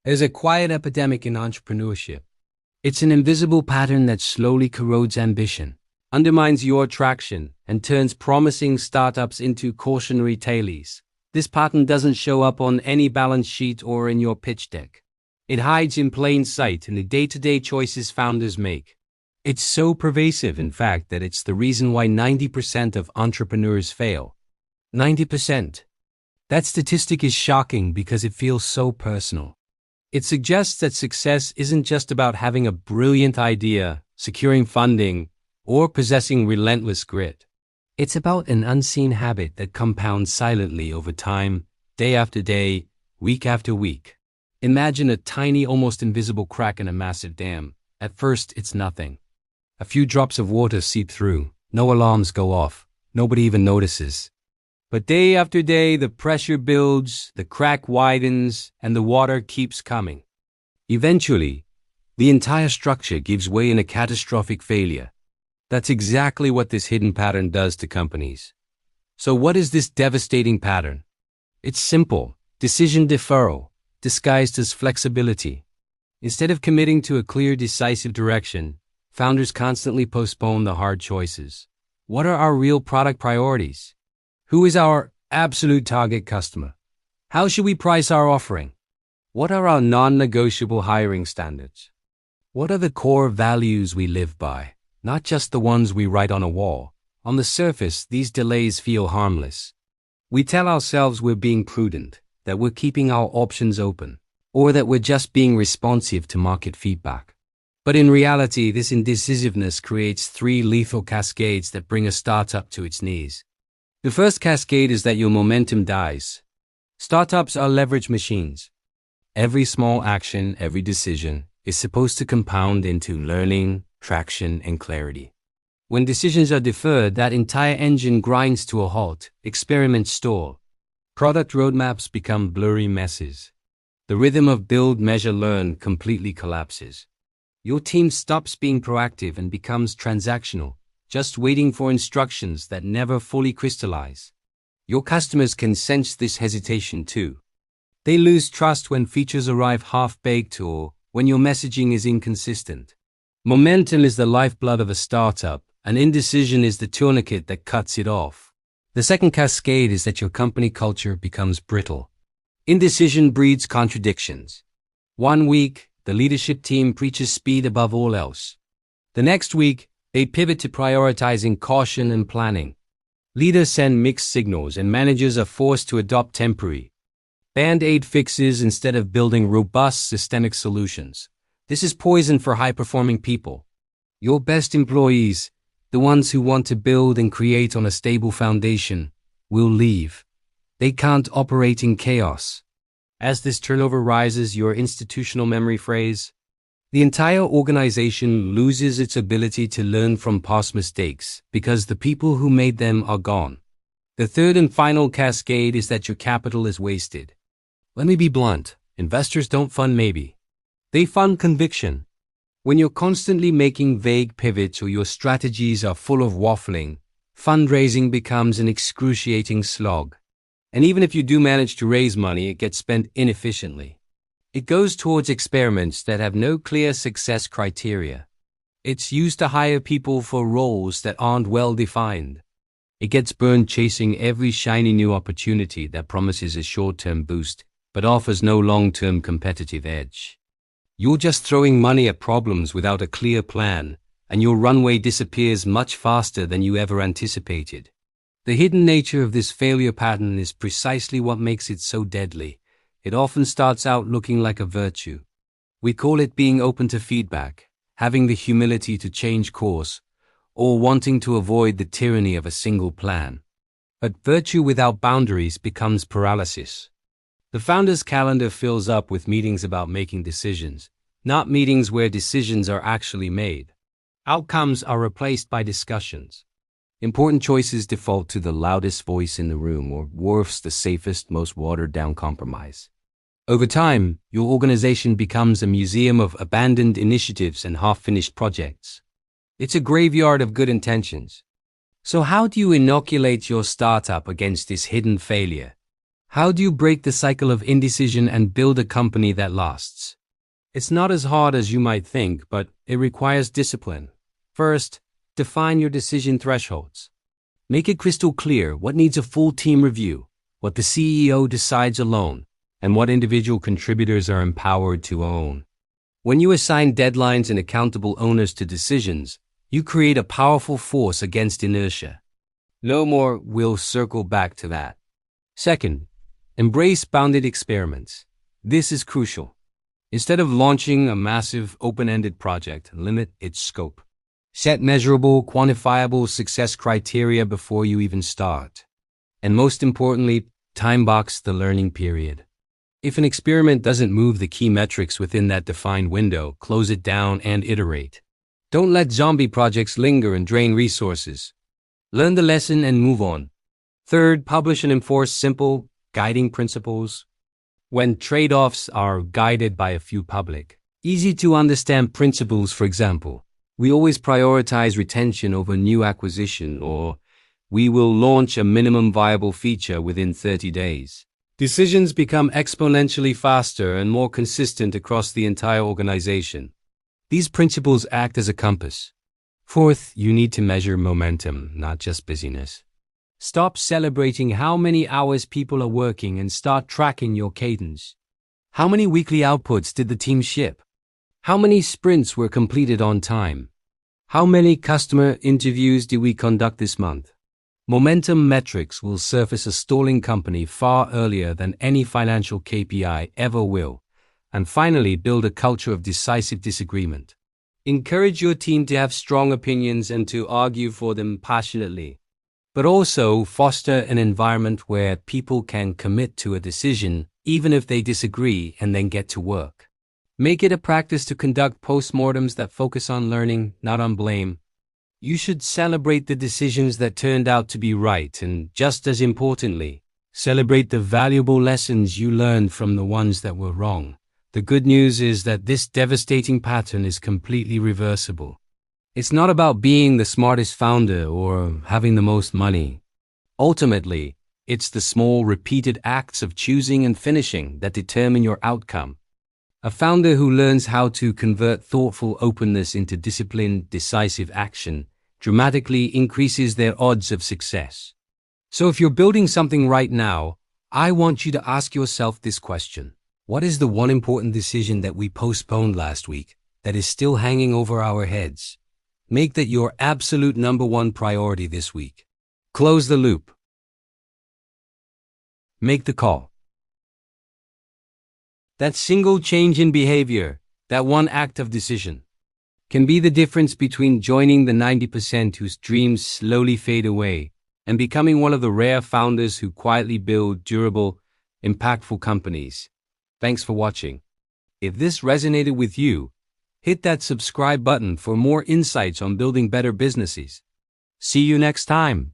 There's a quiet epidemic in entrepreneurship. It's an invisible pattern that slowly corrodes ambition, undermines your traction, and turns promising startups into cautionary tales. This pattern doesn't show up on any balance sheet or in your pitch deck. It hides in plain sight in the day-to-day choices founders make. It's so pervasive, in fact, that it's the reason why 90% of entrepreneurs fail. 90%. That statistic is shocking because it feels so personal. It suggests that success isn't just about having a brilliant idea, securing funding, or possessing relentless grit. It's about an unseen habit that compounds silently over time, day after day, week after week. Imagine a tiny, almost invisible crack in a massive dam. At first, it's nothing. A few drops of water seep through, no alarms go off, nobody even notices. But day after day, the pressure builds, the crack widens, and the water keeps coming. Eventually, the entire structure gives way in a catastrophic failure. That's exactly what this hidden pattern does to companies. So what is this devastating pattern? It's simple: decision deferral, disguised as flexibility. Instead of committing to a clear, decisive direction, founders constantly postpone the hard choices. What are our real product priorities? Who is our absolute target customer? How should we price our offering? What are our non-negotiable hiring standards? What are the core values we live by, not just the ones we write on a wall? On the surface, these delays feel harmless. We tell ourselves we're being prudent, that we're keeping our options open, or that we're just being responsive to market feedback. But in reality, this indecisiveness creates three lethal cascades that bring a startup to its knees. The first cascade is that your momentum dies. Startups are leverage machines. Every small action, every decision is supposed to compound into learning, traction, and clarity. When decisions are deferred, that entire engine grinds to a halt, experiments stall. Product roadmaps become blurry messes. The rhythm of build, measure, learn completely collapses. Your team stops being proactive and becomes transactional, just waiting for instructions that never fully crystallize. Your customers can sense this hesitation too. They lose trust when features arrive half-baked or when your messaging is inconsistent. Momentum is the lifeblood of a startup, and indecision is the tourniquet that cuts it off. The second cascade is that your company culture becomes brittle. Indecision breeds contradictions. One week, the leadership team preaches speed above all else. The next week, they pivot to prioritizing caution and planning. Leaders send mixed signals, and managers are forced to adopt temporary band-aid fixes instead of building robust systemic solutions. This is poison for high-performing people. Your best employees, the ones who want to build and create on a stable foundation, will leave. They can't operate in chaos. As this turnover rises, your institutional memory phrase, the entire organization loses its ability to learn from past mistakes because the people who made them are gone. The third and final cascade is that your capital is wasted. Let me be blunt. Investors don't fund maybe. They fund conviction. When you're constantly making vague pivots or your strategies are full of waffling, fundraising becomes an excruciating slog. And even if you do manage to raise money, it gets spent inefficiently. It goes towards experiments that have no clear success criteria. It's used to hire people for roles that aren't well defined. It gets burned chasing every shiny new opportunity that promises a short-term boost but offers no long-term competitive edge. You're just throwing money at problems without a clear plan, and your runway disappears much faster than you ever anticipated. The hidden nature of this failure pattern is precisely what makes it so deadly. It often starts out looking like a virtue. We call it being open to feedback, having the humility to change course, or wanting to avoid the tyranny of a single plan. But virtue without boundaries becomes paralysis. The founder's calendar fills up with meetings about making decisions, not meetings where decisions are actually made. Outcomes are replaced by discussions. Important choices default to the loudest voice in the room, or worse, the safest, most watered-down compromise. Over time, your organization becomes a museum of abandoned initiatives and half-finished projects. It's a graveyard of good intentions. So how do you inoculate your startup against this hidden failure? How do you break the cycle of indecision and build a company that lasts? It's not as hard as you might think, but it requires discipline. First, define your decision thresholds. Make it crystal clear what needs a full team review, what the CEO decides alone, and what individual contributors are empowered to own. When you assign deadlines and accountable owners to decisions, you create a powerful force against inertia. No more, we'll circle back to that. Second, embrace bounded experiments. This is crucial. Instead of launching a massive, open-ended project, limit its scope. Set measurable, quantifiable success criteria before you even start. And most importantly, time-box the learning period. If an experiment doesn't move the key metrics within that defined window, close it down and iterate. Don't let zombie projects linger and drain resources. Learn the lesson and move on. Third, publish and enforce simple, guiding principles. When trade-offs are guided by a few public, easy-to-understand principles, for example, we always prioritize retention over new acquisition, or we will launch a minimum viable feature within 30 days. Decisions become exponentially faster and more consistent across the entire organization. These principles act as a compass. Fourth, you need to measure momentum, not just busyness. Stop celebrating how many hours people are working and start tracking your cadence. How many weekly outputs did the team ship? How many sprints were completed on time? How many customer interviews did we conduct this month? Momentum metrics will surface a stalling company far earlier than any financial KPI ever will. And finally, build a culture of decisive disagreement. Encourage your team to have strong opinions and to argue for them passionately. But also foster an environment where people can commit to a decision even if they disagree and then get to work. Make it a practice to conduct postmortems that focus on learning, not on blame. You should celebrate the decisions that turned out to be right and, just as importantly, celebrate the valuable lessons you learned from the ones that were wrong. The good news is that this devastating pattern is completely reversible. It's not about being the smartest founder or having the most money. Ultimately, it's the small, repeated acts of choosing and finishing that determine your outcome. A founder who learns how to convert thoughtful openness into disciplined, decisive action dramatically increases their odds of success. So if you're building something right now, I want you to ask yourself this question. What is the one important decision that we postponed last week that is still hanging over our heads? Make that your absolute number one priority this week. Close the loop. Make the call. That single change in behavior, that one act of decision, can be the difference between joining the 90% whose dreams slowly fade away and becoming one of the rare founders who quietly build durable, impactful companies. Thanks for watching. If this resonated with you, hit that subscribe button for more insights on building better businesses. See you next time.